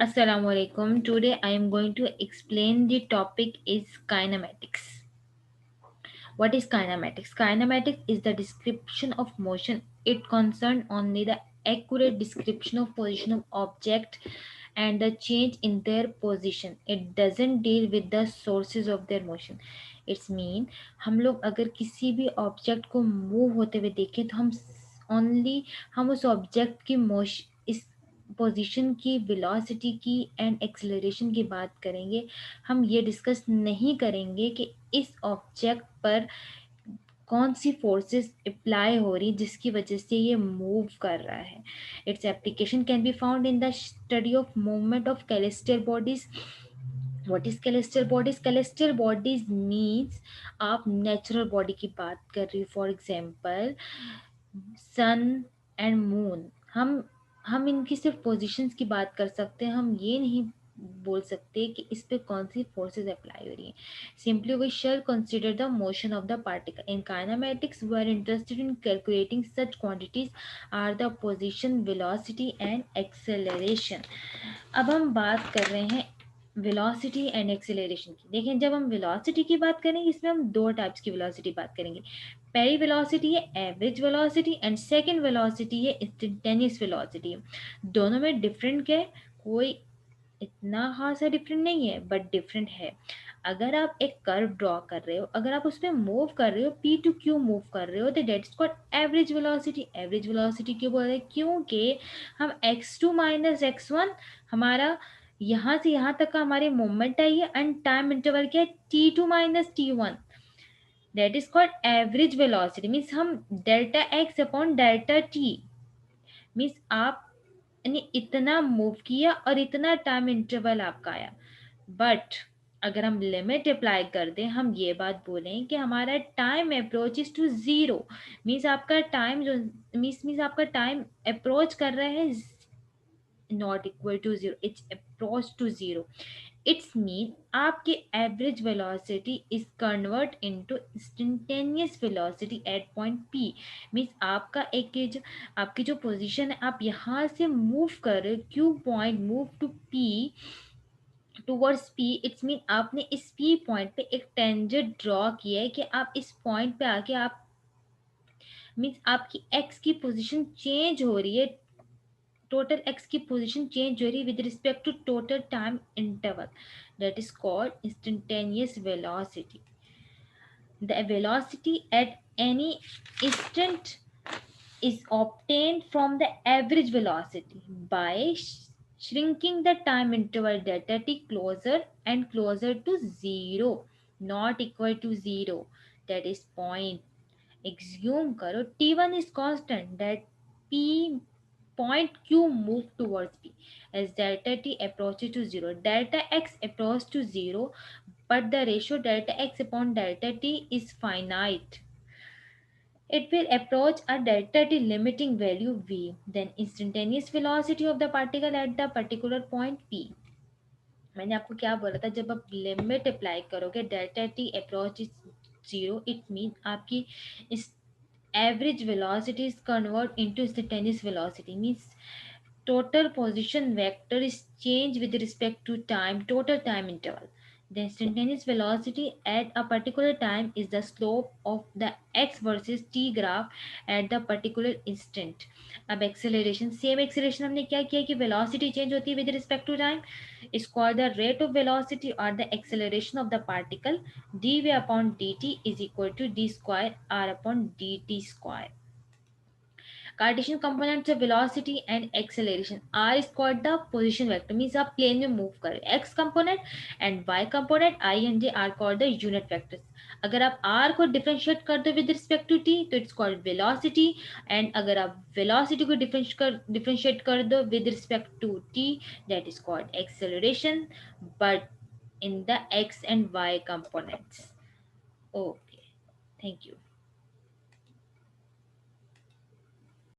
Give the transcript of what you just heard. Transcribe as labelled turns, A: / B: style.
A: Assalamualaikum. Today I am going to explain the topic is kinematics. What is kinematics? Kinematics is the description of motion. It concerns only the accurate description of position of object and the change in their position. It doesn't deal with the sources of their motion. It's mean हम लोग अगर किसी भी object को move होते हुए देखें तो हम उस ऑब्जेक्ट की मोशन इस पोजीशन की वेलोसिटी की एंड एक्सेलरेशन की बात करेंगे. हम ये डिस्कस नहीं करेंगे कि इस ऑब्जेक्ट पर कौन सी फोर्सेस अप्लाई हो रही जिसकी वजह से ये मूव कर रहा है. Its application can be found in the study of movement of celestial bodies. What is celestial bodies? Celestial bodies means आप नेचुरल बॉडी की बात कर रही हो. For example sun and moon. हम इनकी सिर्फ पोजीशंस की बात कर सकते हैं. हम ये नहीं बोल सकते कि इस पे कौन सी फोर्सेस अप्लाई हो रही हैं. Simply we shall consider the motion of the particle. In kinematics we are interested in calculating such quantities are the position, velocity and acceleration. अब हम बात कर रहे हैं वेलोसिटी एंड एक्सेलरेशन की. देखें, जब हम वेलोसिटी की बात करेंगे इसमें हम दो टाइप्स की वेलोसिटी बात करेंगे. पहली वेलोसिटी है average velocity and second velocity है इंस्टेंटेनियस वेलोसिटी. दोनों में डिफरेंट क्या है? कोई इतना खासा डिफरेंट नहीं है बट डिफरेंट है. अगर आप एक कर्व ड्रॉ कर रहे हो, अगर आप उस पर मूव कर रहे हो, पी टू क्यू मूव कर रहे हो, तो that's called average velocity. Average velocity क्यों बोल रहे हैं? क्योंकि हम x2 माइनस x1 हमारा यहाँ से यहाँ तक का हमारे मोमेंट है ये, एंड टाइम इंटरवल क्या है? t2 minus t1. That is called average velocity. Means हम delta X upon delta T means आपने इतना मूव किया और इतना टाइम इंटरवल आपका आया. बट अगर हम लिमिट अप्लाई कर दें, हम ये बात बोलें कि हमारा time approaches to zero. Means आपका टाइम जो मीन्स आपका टाइम अप्रोच कर रहा है not equal to zero, it's approach to zero. It's mean आपकी average velocity is convert into instantaneous velocity at point P. Means आपका आपकी जो पोजीशन है, आप यहाँ से मूव कर रहे हो Q point move to P towards P. It's mean आपने इस पी पॉइंट पे एक टेंजेंट ड्रॉ किया है कि आप इस पॉइंट पे आके आप मीन्स आपकी एक्स की पोजीशन चेंज हो रही है. टोटल एक्स की पोजीशन चेंज हो रही है with respect to total time interval. That is called instantaneous velocity. The velocity at any instant is obtained from the average velocity by shrinking the time interval delta t closer and closer to zero, not equal to zero. That is point. Assume करो t1 is constant, that p point q move towards p as delta t approaches to zero. Delta x approaches to zero, but the ratio delta x upon delta t is finite. It will approach a delta t limiting value v, then instantaneous velocity of the particle at the particular point p. मैंने आपको क्या बोला था? जब आप limit apply करोगे delta T approach is zero, it mean आपकी इस average velocity is converted into instantaneous velocity. Means total position vector is changed with respect to time, total time interval. The instantaneous velocity at a particular time is the slope of the x versus t graph at the particular instant. अब acceleration, same acceleration हमने क्या किया कि velocity change होती है with respect to time, is called the rate of velocity or the acceleration of the particle. dv upon dt is equal to d square r upon dt square. Cartesian components of velocity and acceleration. R is called the position vector, means आप plane में move कर रहे हो. X component and Y component I and J are called the unit vectors. अगर आप R को differentiate कर दो with respect to T तो it's called velocity, and अगर आप velocity को differentiate कर दो with respect to T, that is called acceleration, but in the X and Y components. Okay, thank you.